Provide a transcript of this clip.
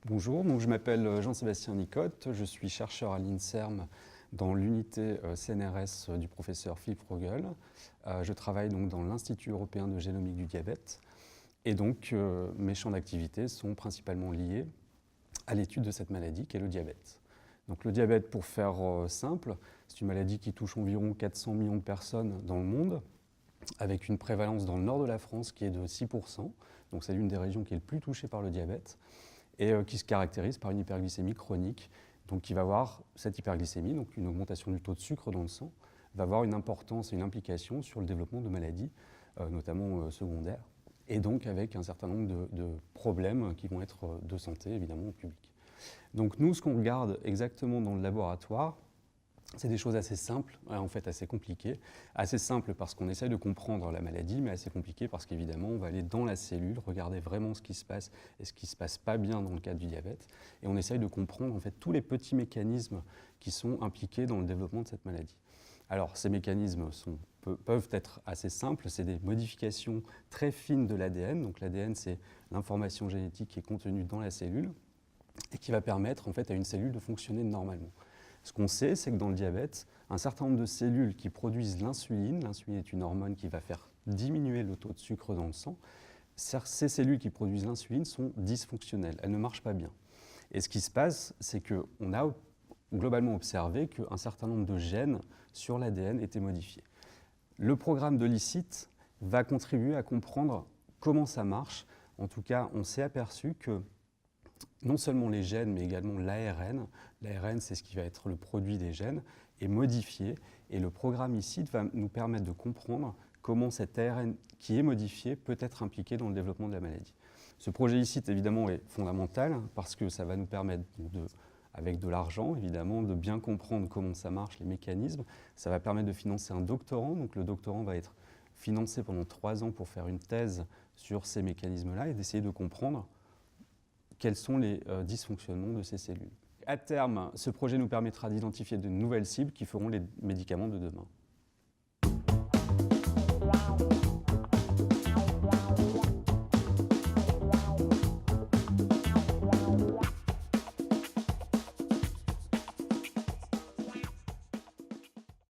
Bonjour, donc je m'appelle Jean-Sébastien Nicotte, je suis chercheur à l'INSERM dans l'unité CNRS du professeur Philippe Rogel. Je travaille donc dans l'Institut européen de génomique du diabète et donc mes champs d'activité sont principalement liés à l'étude de cette maladie qu'est le diabète. Donc le diabète, pour faire simple, c'est une maladie qui touche environ 400 millions de personnes dans le monde, avec une prévalence dans le nord de la France qui est de 6%, donc c'est l'une des régions qui est le plus touchée par le diabète, et qui se caractérise par une hyperglycémie chronique, donc qui va avoir cette hyperglycémie, donc une augmentation du taux de sucre dans le sang, va avoir une importance et une implication sur le développement de maladies, notamment secondaires, et donc avec un certain nombre de problèmes qui vont être de santé, évidemment, au public. Donc nous, ce qu'on regarde exactement dans le laboratoire, c'est des choses assez simples, en fait assez compliquées. Assez simples parce qu'on essaye de comprendre la maladie, mais assez compliquées parce qu'évidemment, on va aller dans la cellule, regarder vraiment ce qui se passe et ce qui ne se passe pas bien dans le cadre du diabète. Et on essaye de comprendre en fait tous les petits mécanismes qui sont impliqués dans le développement de cette maladie. Alors, ces mécanismes peuvent être assez simples, c'est des modifications très fines de l'ADN. Donc l'ADN, c'est l'information génétique qui est contenue dans la cellule et qui va permettre en fait à une cellule de fonctionner normalement. Ce qu'on sait, c'est que dans le diabète, un certain nombre de cellules qui produisent l'insuline est une hormone qui va faire diminuer le taux de sucre dans le sang, ces cellules qui produisent l'insuline sont dysfonctionnelles, elles ne marchent pas bien. Et ce qui se passe, c'est qu'on a globalement observé qu'un certain nombre de gènes sur l'ADN étaient modifiés. Le programme de l'ICIT va contribuer à comprendre comment ça marche. En tout cas, on s'est aperçu que non seulement les gènes, mais également l'ARN. L'ARN, c'est ce qui va être le produit des gènes, est modifié. Et le programme ICIT va nous permettre de comprendre comment cet ARN qui est modifié peut être impliqué dans le développement de la maladie. Ce projet ICIT, évidemment, est fondamental parce que ça va nous permettre, avec de l'argent, évidemment, de bien comprendre comment ça marche, les mécanismes. Ça va permettre de financer un doctorant. Donc le doctorant va être financé pendant 3 ans pour faire une thèse sur ces mécanismes-là et d'essayer de comprendre quels sont les dysfonctionnements de ces cellules. À terme, ce projet nous permettra d'identifier de nouvelles cibles qui feront les médicaments de demain.